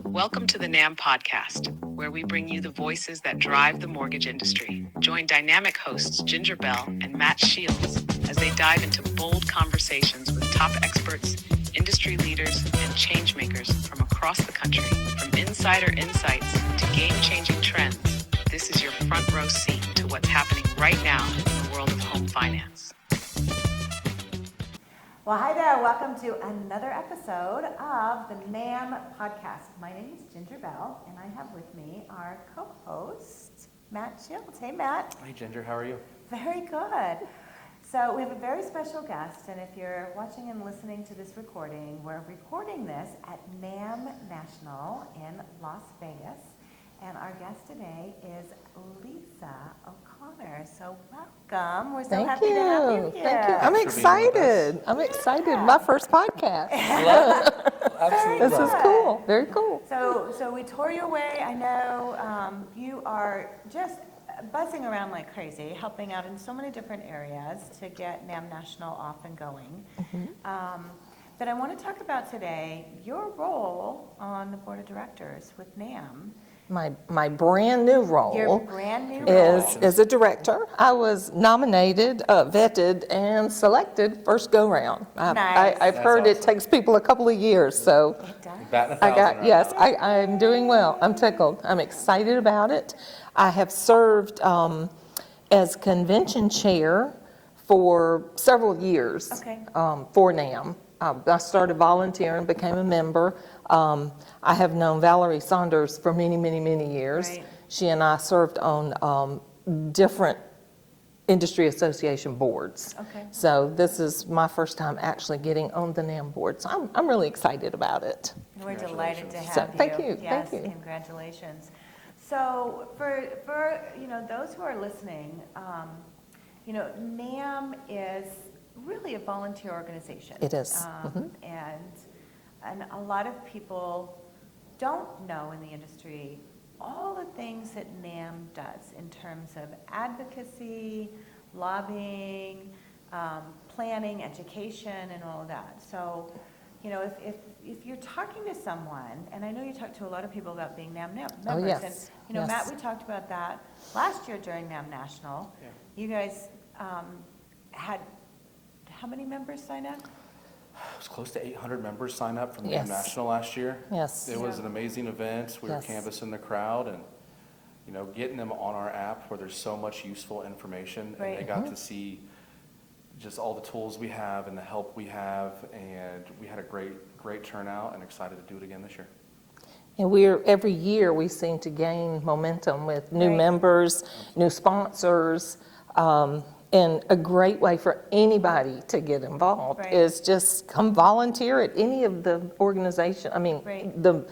Welcome to the NAMB Podcast, where we bring you the voices that drive the mortgage industry. Join dynamic hosts Ginger Bell and Matt Shields as they dive into bold conversations with top experts, industry leaders, and change makers from across the country. From insider insights to game-changing trends, this is your front row seat to what's happening right now in the world of home finance. Well, hi there. Welcome to another episode of the NAMB Podcast. My name is Ginger Bell, and I have with me our co-host, Matt Shields. Hey, Matt. Hey, Ginger. How are you? Very good. So we have a very special guest, and if you're watching and listening to this recording, we're recording this at NAMB National in Las Vegas, and our guest today is Lisa O'Connor. So welcome. We're so happy to have you here. Thank you. I'm excited. My first podcast. Absolutely. This is cool. Very cool. So we tore you away. I know you are just buzzing around like crazy, helping out in so many different areas to get NAMB National off and going. But I want to talk about today your role on the board of directors with NAMB. My brand new role, Your brand new role is a director. I was nominated, vetted, and selected first go round. Nice. I've heard it takes people a couple of years, so It does. Batting 1,000 right now. I'm doing well. I'm tickled. I'm excited about it. I have served as convention chair for several years for NAMB. I started volunteering, became a member. I have known Valerie Saunders for many, many, many years. Right. She and I served on different industry association boards. Okay. So this is my first time actually getting on the NAMB board. So I'm really excited about it. We're delighted to have So, you. thank you, Yes, thank you. Congratulations. So for those who are listening, NAMB is really a volunteer organization. It is. And a lot of people don't know in the industry all the things that NAMB does in terms of advocacy, lobbying, planning, education, and all of that. So, if you're talking to someone, and I know you talk to a lot of people about being NAMB members, Oh, yes. and Yes. Matt, we talked about that last year during NAMB National. Yeah. You guys had how many members sign up? It was close to 800 members sign up from Yes. NAMB National last year. Yes. It was an amazing event. We were Yes. canvassing the crowd and, getting them on our app where there's so much useful information. Right. And they got to see just all the tools we have and the help we have. And we had a great turnout and excited to do it again this year. And every year we seem to gain momentum with new Right. members, new sponsors, and a great way for anybody to get involved Right. is just come volunteer at any of the organization. I mean, Right. the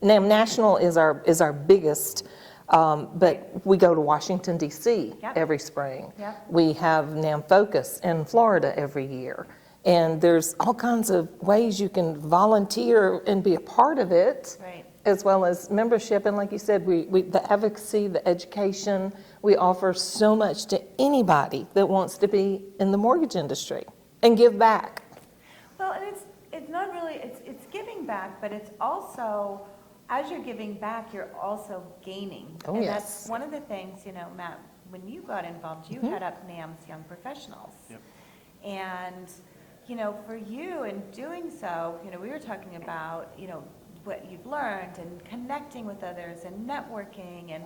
NAMB National is our biggest, but we go to Washington D.C. Yep. every spring. Yep. We have NAMB Focus in Florida every year. And there's all kinds of ways you can volunteer and be a part of it. Right. As well as membership, and like you said, we the advocacy, the education, we offer so much to anybody that wants to be in the mortgage industry and give back. Well, and it's not really, it's giving back, but it's also, as you're giving back, you're also gaining. Oh, and yes. that's one of the things, Matt, when you got involved, you head up NAMB's Young Professionals. Yep. And, for you in doing so, we were talking about, what you've learned and connecting with others and networking.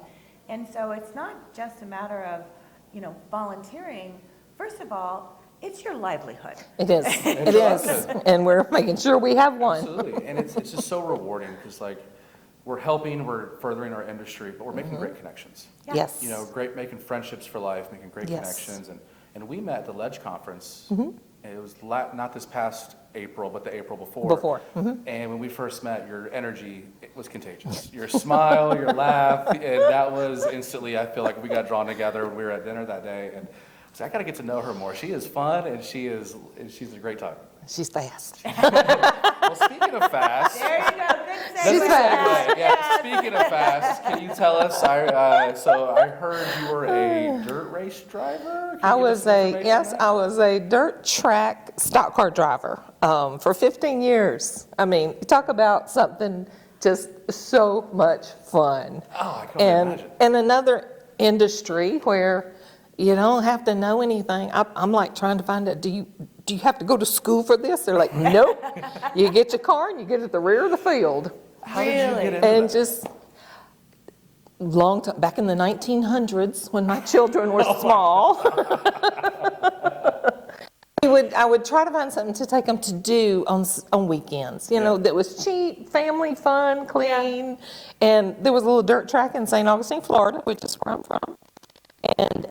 And so it's not just a matter of, volunteering. First of all, it's your livelihood. It is, it is, and we're making sure we have one. Absolutely. And it's just so rewarding because, we're helping, we're furthering our industry, but we're making great connections. Yeah. Yes. Great making friendships for life, making great Yes. connections. And we met at the Ledge Conference. And it was not this past April, but the April before. And when we first met, your energy was contagious. Your smile, your laugh, and that was instantly, I feel like we got drawn together when we were at dinner that day. And so I got to get to know her more. She is fun, and she's a great time. She's fast. Well, speaking of fast. There you go, good segue. She's fast. Yeah, speaking of fast, can you tell us, so I heard you were a dirt race driver? Can I you give us was some information on that? I was a dirt track stock car driver for 15 years. I mean, talk about something Just so much fun. Oh, I can only imagine. And another industry where you don't have to know anything. I'm like trying to find out, do you have to go to school for this? They're like, nope. You get your car and you get at the rear of the field. How did you get into And that? just long time, back in the 1900s when my children were small. I would try to find something to take them to do on weekends, you know, that was cheap, family, fun, clean. And there was a little dirt track in St. Augustine, Florida, which is where I'm from. And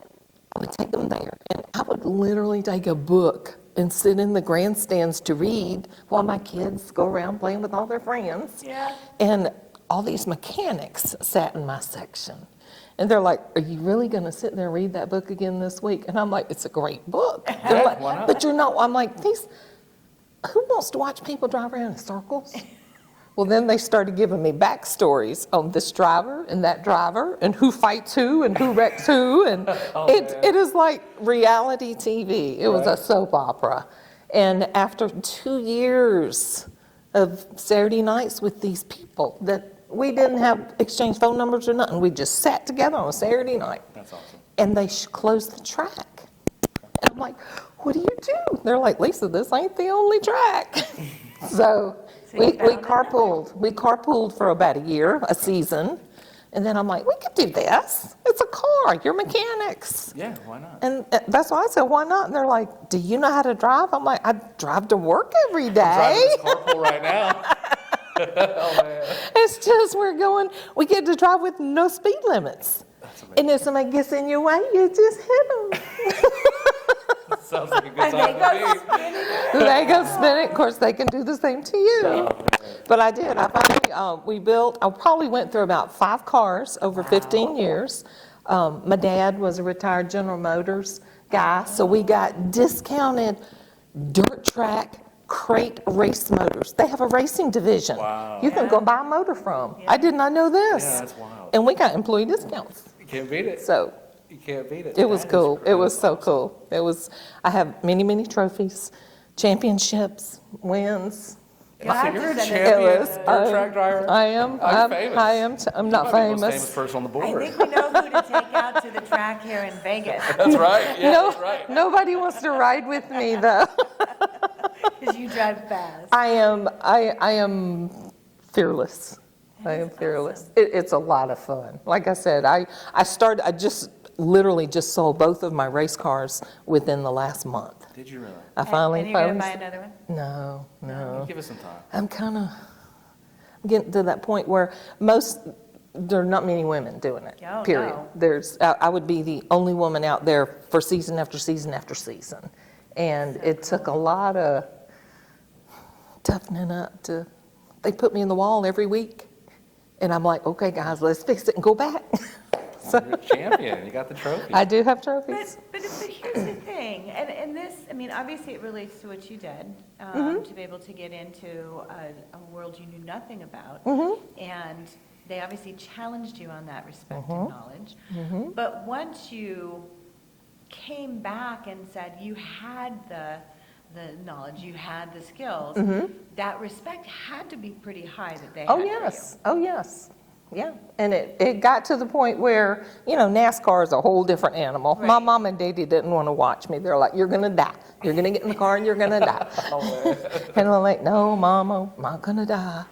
I would take them there. And I would literally take a book and sit in the grandstands to read while my kids go around playing with all their friends. Yeah. And all these mechanics sat in my section. And they're like, are you really going to sit there and read that book again this week? And I'm like, it's a great book. They're like, why not? but you're not. I'm like, who wants to watch people drive around in circles? Well, then they started giving me backstories on this driver and that driver and who fights who and who wrecks who. And it is like reality TV. It was a soap opera. And after 2 years of Saturday nights with these people that we didn't have exchanged phone numbers or nothing. We just sat together on a Saturday night. That's awesome. And they closed the track. And I'm like, what do you do? They're like, Lisa, this ain't the only track. So we carpooled. We carpooled for about a season. And then I'm like, we could do this. It's a car. You're mechanics. Yeah, why not? And that's why I said, why not? And they're like, do you know how to drive? I'm like, I drive to work every day. I'm driving this carpool right now. Oh, man. It's just we get to drive with no speed limits. That's amazing. And if somebody gets in your way, you just hit them. Sounds like a good time to me. They go spin it. Of course, they can do the same to you. Oh, man. But I did. I probably went through about 5 cars over 15 years. My dad was a retired General Motors guy, so we got discounted dirt track crate race motors. They have a racing division. Wow. You can go buy a motor from. I did not know this. Yeah, that's wild. And we got employee discounts. You can't beat it. So You can't beat it. it was That is cool. It was awesome. so cool. I have many, many trophies, championships, wins. So you're a It champion was- dirt track driver? I am. You're famous. I'm not You might be the most famous. famous person on the I board. think we know who to take out to the track here in Vegas, That's right. Yeah, No, that's right. nobody wants to ride with me though. because you drive fast. I am fearless. I am fearless. It's a lot of fun. Like I said, I just literally just sold both of my race cars within the last month. Did you really? I finally And you're going phoned. to buy another one? No. Give us some time. I'm getting to that point where there are not many women doing it, Oh, period. no. I would be the only woman out there for season after season after season. And it took a lot of toughening up they put me in the wall every week. And I'm like, okay, guys, let's fix it and go back. You're a champion. You got the trophy. I do have trophies. But here's the thing, and this, I mean, obviously it relates to what you did, to be able to get into a world you knew nothing about. And they obviously challenged you on that respect and knowledge. But once you came back and said you had the knowledge, you had the skills, that respect had to be pretty high that they had for you. Oh, yes. Yeah, and it got to the point where, NASCAR is a whole different animal. Right. My mom and daddy didn't want to watch me. They're like, you're going to die. You're going to get in the car and you're going to die. And I'm like, no, Mom, I'm not going to die.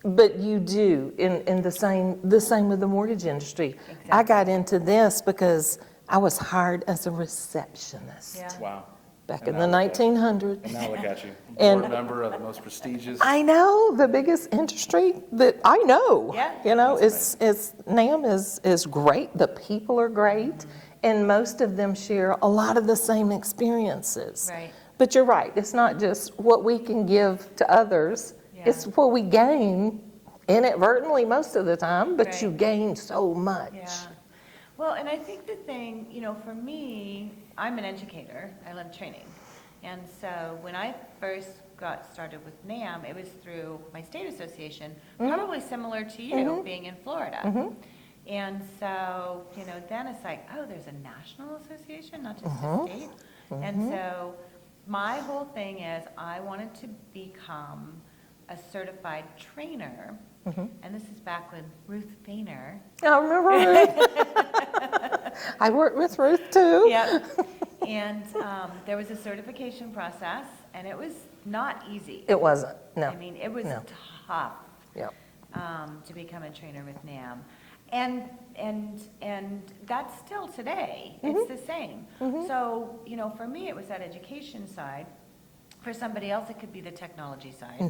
But you do, in the same with the mortgage industry. Exactly. I got into this because I was hired as a receptionist. Yeah. Wow. Back And in the now look at- 1900s. And now look at you. And- Board member of the most prestigious. I know, the biggest industry that I know. Yeah. Is NAMB is great. The people are great, and most of them share a lot of the same experiences. Right. But you're right. It's not just what we can give to others. Yeah. It's what we gain inadvertently most of the time, but Right. you gain so much. Yeah. Well, and I think the thing, for me, I'm an educator. I love training. And so when I first got started with NAMB, it was through my state association, probably similar to you, being in Florida. And so, then it's like, oh, there's a national association, not just a state. And so my whole thing is I wanted to become a certified trainer, and this is back when Ruth Fainer. I remember Ruth. I worked with Ruth too. Yep. And there was a certification process, and it was not easy. It wasn't, no. I mean, it was tough Yep. to become a trainer with NAMB. And that's still today. It's the same. So, you know, for me, it was that education side. For somebody else, it could be the technology side.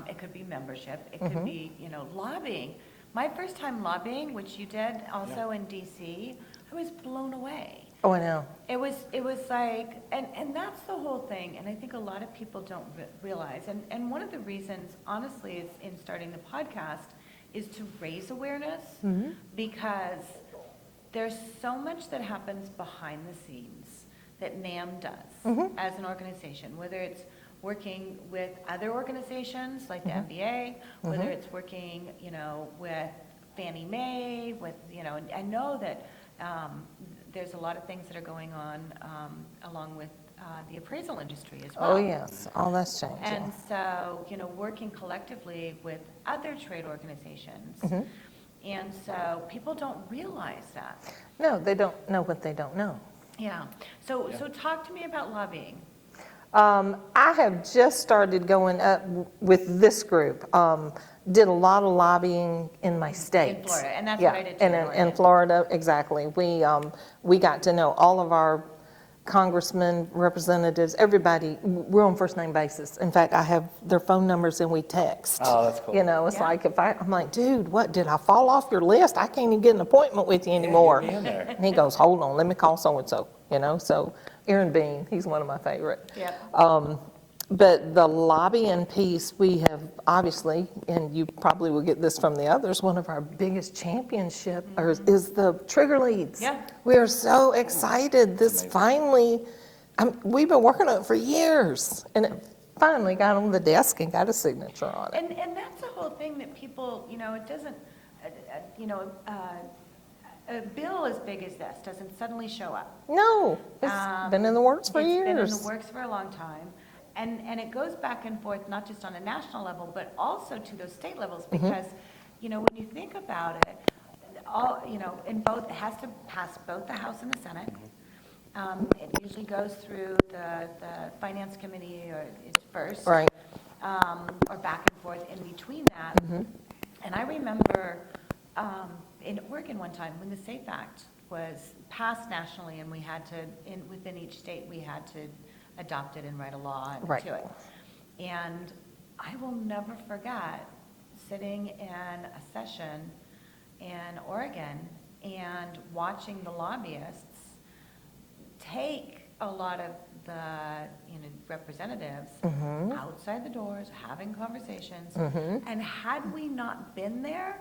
It could be membership. It could be, you know, lobbying. My first time lobbying, which you did also in DC, I was blown away. Oh, I know. It was like, and that's the whole thing, and I think a lot of people don't realize, and one of the reasons, honestly, is in starting the podcast, is to raise awareness, because there's so much that happens behind the scenes that NAMB does as an organization, whether it's working with other organizations like the MBA, whether it's working, you know, with Fannie Mae, with, you know, and I know that there's a lot of things that are going on along with the appraisal industry as well. Oh, yes, all that's changing. And so, you know, working collectively with other trade organizations. And so people don't realize that. No, they don't know what they don't know. Yeah. So talk to me about lobbying. I have just started going up with this group. Did a lot of lobbying in my state. In Florida, and that's what I did too. And in Florida, exactly. We got to know all of our congressmen, representatives, everybody. We're on first name basis. In fact, I have their phone numbers and we text. Oh, that's cool. You know, it's like if I'm like, dude, what, did I fall off your list? I can't even get an appointment with you anymore. Get me in there. And he goes, hold on, let me call so-and-so, you know. So Aaron Bean, he's one of my favorite. Yep. But the lobbying piece, we have obviously, and you probably will get this from the others, one of our biggest championship is the trigger leads. Yeah. We are so excited. This finally, we've been working on it for years, and it finally got on the desk and got a signature on it. And that's the whole thing that people, you know, it doesn't, you know, a bill as big as this doesn't suddenly show up. No, it's been in the works for years. It's been in the works for a long time. And it goes back and forth, not just on a national level, but also to those state levels, because, you know, when you think about it, all, you know, in both, it has to pass both the House and the Senate. It usually goes through the Finance Committee or it's first. Right. Or back and forth in between that. And I remember in Oregon one time when the SAFE Act was passed nationally and we had to, within each state, we had to adopt it and write a law to it. And I will never forget sitting in a session in Oregon and watching the lobbyists take a lot of the, you know, representatives outside the doors, having conversations. And had we not been there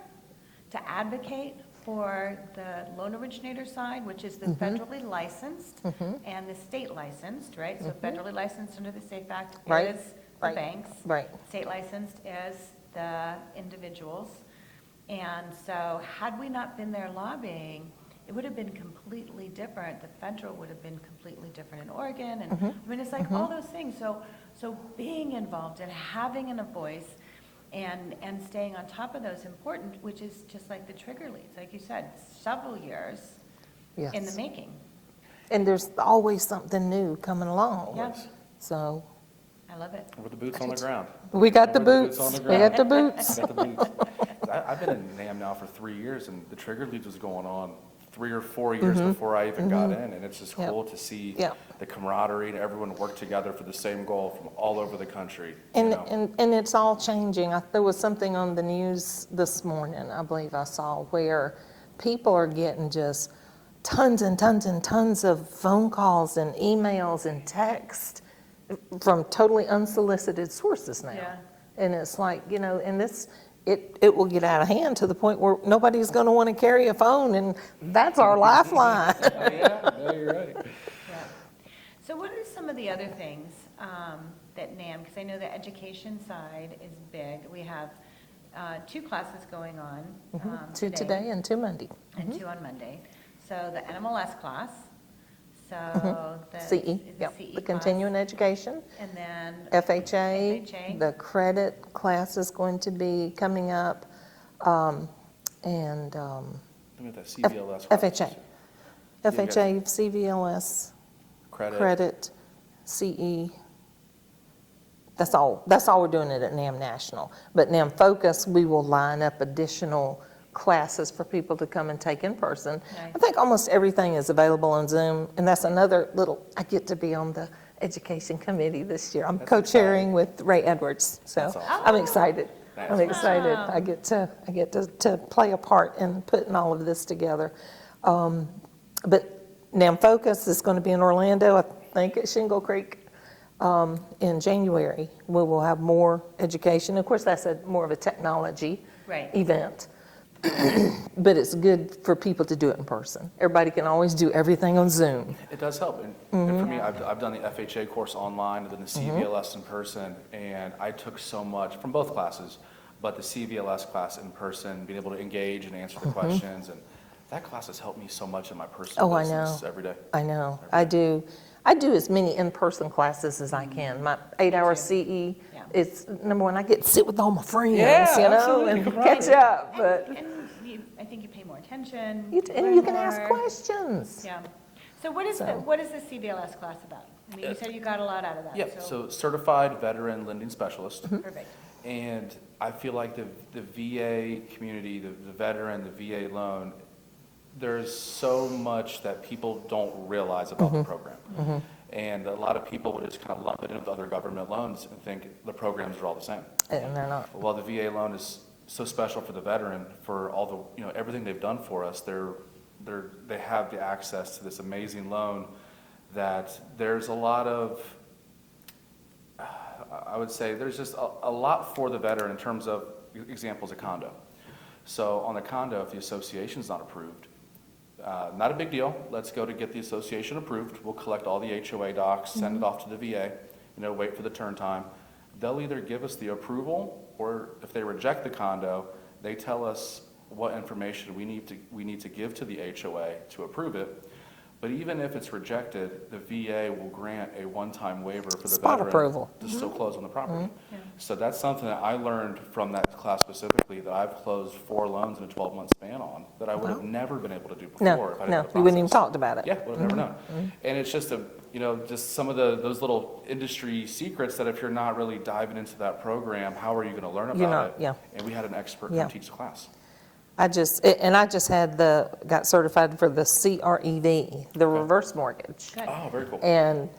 to advocate for the loan originator side, which is the federally licensed and the state licensed, right? So federally licensed under the SAFE Act is the banks. Right. State licensed is the individuals. And so had we not been there lobbying, it would have been completely different. The federal would have been completely different in Oregon. And I mean, it's like all those things. So being involved and having a voice and staying on top of those important, which is just like the trigger leads, like you said, several years in the making. And there's always something new coming along. Yeah. So I love it. With the boots on the ground. we got the We're boots. on the We ground. got the boots. Got the boots. I've been in NAMB now for 3 years, and the trigger leads was going on 3 or 4 years before I even got in, and it's just cool to see the camaraderie and everyone work together for the same goal from all over the country. And it's all changing. There was something on the news this morning, I believe I saw, where people are getting just tons and tons and tons of phone calls and emails and text from totally unsolicited sources now. Yeah. And it's like, you know, and this, it will get out of hand to the point where nobody's going to want to carry a phone, and that's our lifeline. Oh, yeah, no, you're right. Yeah. So what are some of the other things that NAMB, because I know the education side is big. We have 2 classes going on 2 today and 2 Monday. and 2 on Monday. So the NMLS class, So the CE, yep, CE the class. continuing education. And then FHA, the credit class is going to be coming up, and Then we have that CVLS. FHA, CVLS, credit, CE. That's all we're doing it at NAMB National. But NAMB Focus, we will line up additional classes for people to come and take in person. Nice. I think almost everything is available on Zoom, and that's another little, I get to be on the education committee this year. I'm That's co-chairing with Ray Edwards, so That's awesome. I'm excited. That's I'm excited. awesome. I get to play a part in putting all of this together. But NAMB Focus is going to be in Orlando, I think at Shingle Creek, in January. We will have more education. Of course, that's more of a technology Right. event. But it's good for people to do it in person. Everybody can always do everything on Zoom. It does help. And for me, I've done the FHA course online and then the CVLS in person, and I took so much from both classes, but the CVLS class in person, being able to engage and answer the questions, and that class has helped me so much in my personal Oh, I business know. every day. I know. I do as many in-person classes as I can. My 8-hour CE, Yeah. it's, number one, I get to sit with all my friends, Yeah, you know, absolutely. and catch up. But And I think you pay more attention. and learn you can ask more. questions. Yeah. So what is the CVLS class about? I mean, you said you got a lot out of that. Yep, so certified veteran lending specialist. Perfect. And I feel like the VA community, the veteran, the VA loan, there's so much that people don't realize about the program. And a lot of people would just kind of lump it in with other government loans and think the programs are all the same. And they're not. While the VA loan is so special for the veteran, for all the, everything they've done for us, they have the access to this amazing loan that there's a lot of, I would say, there's just a lot for the veteran in terms of examples of condo. So on the condo, if the association's not approved, not a big deal. Let's go to get the association approved. We'll collect all the HOA docs, send it off to the VA, wait for the turn time. They'll either give us the approval, or if they reject the condo, they tell us what information we need to give to the HOA to approve it. But even if it's rejected, the VA will grant a one-time waiver for the Spot veteran approval. to still close on the property. Yeah. So that's something that I learned from that class specifically, that I've closed 4 loans in a 12-month span on, that I would have never been able to do before. No, if I didn't no, have the you wouldn't even process. talked about it. Yeah, would have never known. And it's just just some of those little industry secrets that if you're not really diving into that program, how are you going to learn You're about not, it? yeah. And we had an expert Yeah. come teach the class. I just got certified for the CREV, the reverse mortgage. Good. Oh, very cool. And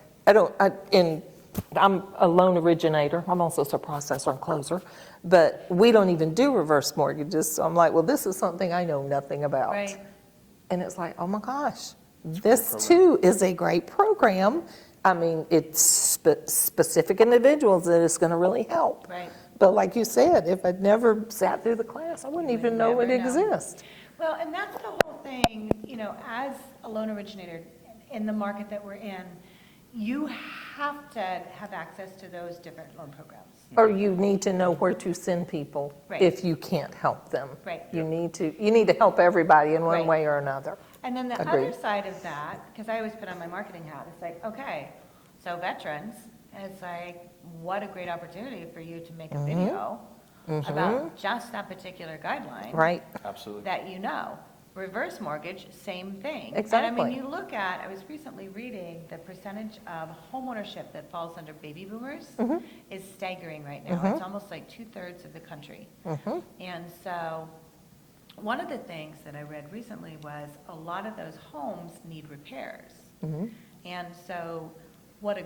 I'm a loan originator. I'm also a processor and closer, but we don't even do reverse mortgages. So I'm like, well, this is something I know nothing about. Right. And it's like, oh my gosh, this too is a great program. I mean, it's specific individuals that it's going to really help. Right. But like you said, if I'd never sat through the class, I wouldn't even know it never know. exists. Well, and that's the whole thing, as a loan originator in the market that we're in, you have to have access to those different loan programs. Or you need to know where to send people Right. if you can't help them. Right. You need to help everybody in one Right. way or another. And then the Agreed. other side of that, because I always put on my marketing hat, it's like, okay, so veterans, and it's like, what a great opportunity for you to make a video about just that particular guideline. Right. Absolutely. That Reverse mortgage, same thing. Exactly. And I mean, you look at, I was recently reading the percentage of homeownership that falls under baby boomers is staggering right now. It's almost like 2/3 of the country. And so one of the things that I read recently was a lot of those homes need repairs. And so what a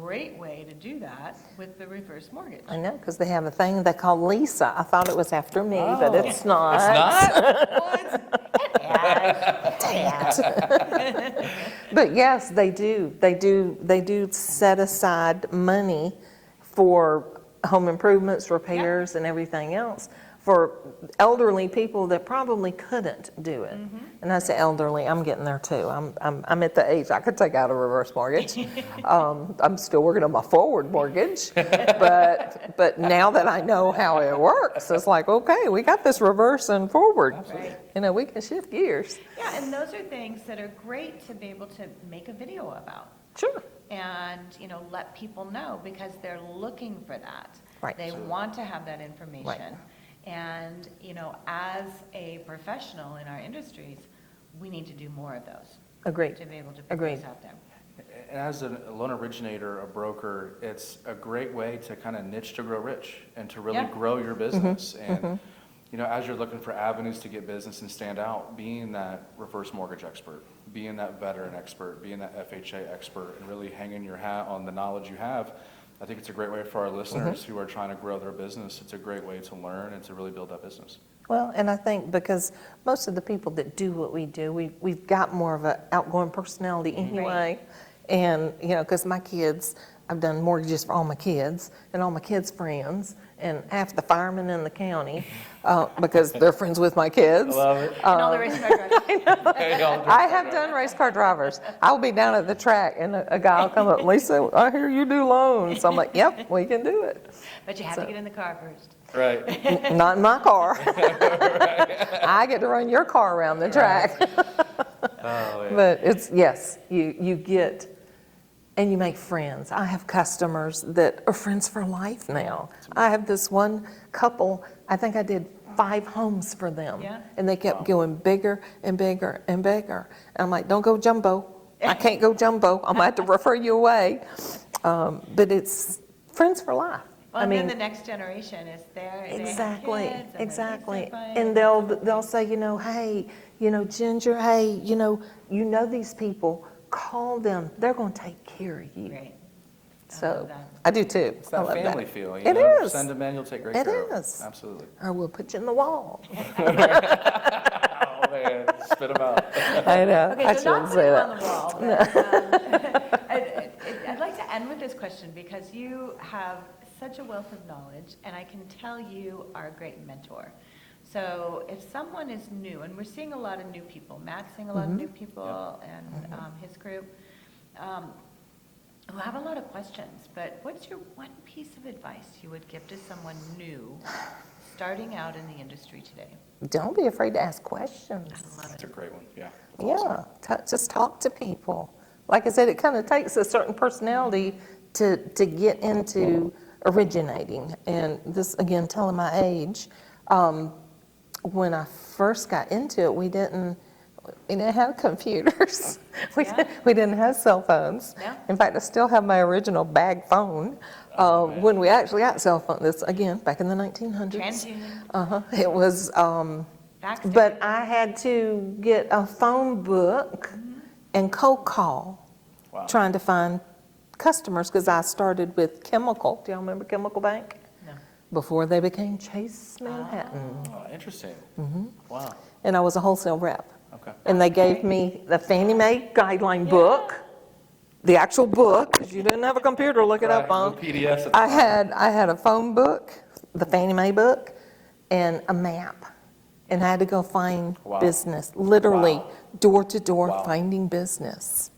great way to do that with the reverse mortgage. I know, because they have a thing they call Lisa. I thought it was after me, but Oh. it's not. It's not? But yes, they do. They do set aside money for home improvements, repairs, and everything else for elderly people that probably couldn't do it. And I say elderly, I'm getting there too. I'm at the age I could take out a reverse mortgage. I'm still working on my forward mortgage, but now that I know how it works, it's like, okay, we got this reverse and forward. Right. You know, we can shift gears. Yeah, and those are things that are great to be able to make a video about. Sure. And, let people know because they're looking for that. Right. They want to have that information. Right. And, as a professional in our industries, we need to do more of those. Agreed. To be able to put Agreed. those out there. And as a loan originator, a broker, it's a great way to kind of niche to grow rich and to really Yeah. grow your business. And, as you're looking for avenues to get business and stand out, being that reverse mortgage expert, being that veteran expert, being that FHA expert, and really hanging your hat on the knowledge you have, I think it's a great way for our listeners who are trying to grow their business. It's a great way to learn and to really build that business. Well, and I think because most of the people that do what we do, we've got more of an outgoing personality anyway. And, because my kids, I've done mortgages for all my kids and all my kids' friends and half the firemen in the county because they're friends with my kids. I love it. And all the race car drivers. I have done race car drivers. I'll be down at the track and a guy will come up, Lisa, I hear you do loans. I'm like, yep, we can do it. But you have to get in the car first. Right. Not in my car. I get to run your car around the track. Oh, yeah. But it's, yes, you get, and you make friends. I have customers that are friends for life now. I have this one couple, I think I did 5 homes for them. Yeah. And they kept going bigger and bigger and bigger. And I'm like, don't go jumbo. I can't go jumbo. I'm gonna have to refer you away. But it's friends for life. Well, I and mean, then the next generation is there. They have exactly, kids, and their kids exactly. are fine. And they'll say, hey, Ginger, hey, you know these people, call them. They're going to take care of you. Great. I So love that. I do too. It's I that love family that. feel. It is. Send them in, you'll take great It care of them. is. Absolutely. Or we'll put you in the wall. Oh, man. Spit them out. I know. Okay, I so not shouldn't say putting on that. the wall, but I'd like to end with this question because you have such a wealth of knowledge, and I can tell you are a great mentor. So if someone is new, and we're seeing a lot of new people, Matt's seeing a lot of new people, and his group, who have a lot of questions, but what's your one piece of advice you would give to someone new starting out in the industry today? Don't be afraid to ask questions. I love That's it. a great one. Yeah. Yeah, just talk to people. Like I said, it kind of takes a certain personality to get into originating. And this, again, telling my age, when I first got into it, we didn't have computers. We didn't have cell phones. Yeah. In fact, I still have my original bag phone. When we actually got cell phone, this, again, back in the 1900s. TransUnion. It was, Baxter. but I had to get a phone book and cold call, Wow. trying to find customers, because I started with Chemical. Do y'all remember Chemical Bank? No. Before they became Chase Manhattan. Oh, interesting. Wow. And I was a wholesale rep. Okay. And they gave me the Fannie Mae guideline book, the actual book, because you didn't have a computer to look it up Right, on. no PDFs at the I time. had a phone book, the Fannie Mae book, and a map. And I had to go find Wow. business, literally Wow. door to door Wow. finding business.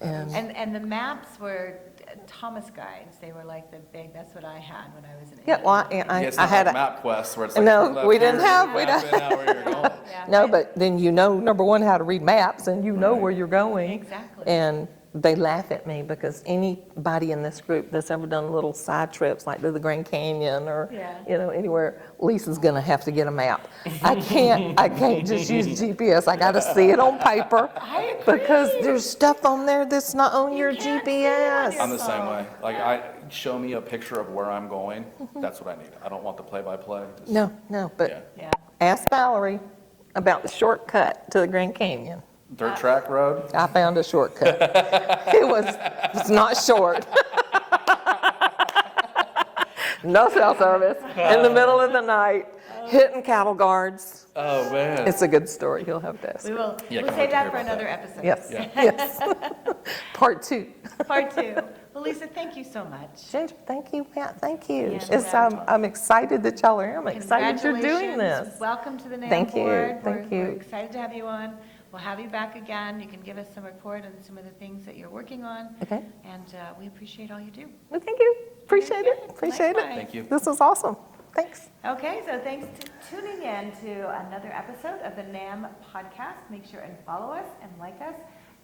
And And the maps were Thomas guides. They were like the big, that's what I had when I was an yeah, well, Yeah, it's I not had like a, MapQuest where it's like No, turn left we here, didn't have- map we it out where you're going. Yeah. no, but then number one, how to read maps, and where you're going. Exactly. And they laugh at me because anybody in this group that's ever done little side trips, like to the Grand Canyon or, Yeah. Anywhere, Lisa's gonna have to get a map. I can't just use GPS. I gotta see it on paper. I agree. Because there's stuff on there that's not on your can't see it on GPS. your I'm the same way. Like, Yeah. show me a picture of where I'm going. That's what I need. I don't want the play-by-play. Just- No, but Yeah. Yeah. ask Valerie about the shortcut to the Grand Canyon. Dirt track road? I found a shortcut. It's not short. No cell service, in the middle of the night, hitting cattle guards. Oh, man. It's a good story, he'll have to ask. We will, Yeah, we'll can't wait save to that hear for about another that. episode. Yes, Yeah. yes. Part 2. Part 2. Well, Lisa, thank you so much. Ginger, thank you, Matt, thank you. Yeah, It's, I'm excited that y'all are here, I'm excited you're doing Congratulations. this. Welcome to the NAMB Thank you, Board. thank We're you. excited to have you on. We'll have you back again. You can give us some report on some of the things that you're working on. Okay. And we appreciate all you do. Well, thank you, appreciate Very it, good. appreciate it. Likewise. Thank you. This was awesome, thanks. Okay, so thanks to tuning in to another episode of the NAMB Podcast. Make sure and follow us and like us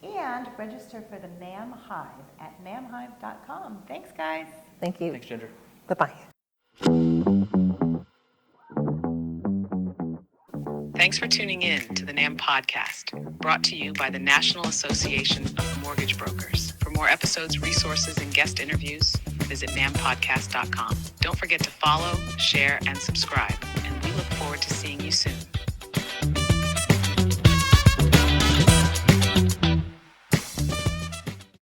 and register for the NAMB Hive at namhive.com. Thanks, guys. Thank you. Thanks, Ginger. Bye-bye. Thanks for tuning in to the NAMB Podcast, brought to you by the National Association of Mortgage Brokers. For more episodes, resources, and guest interviews, visit nambpodcast.com. Don't forget to follow, share, and subscribe, and we look forward to seeing you soon.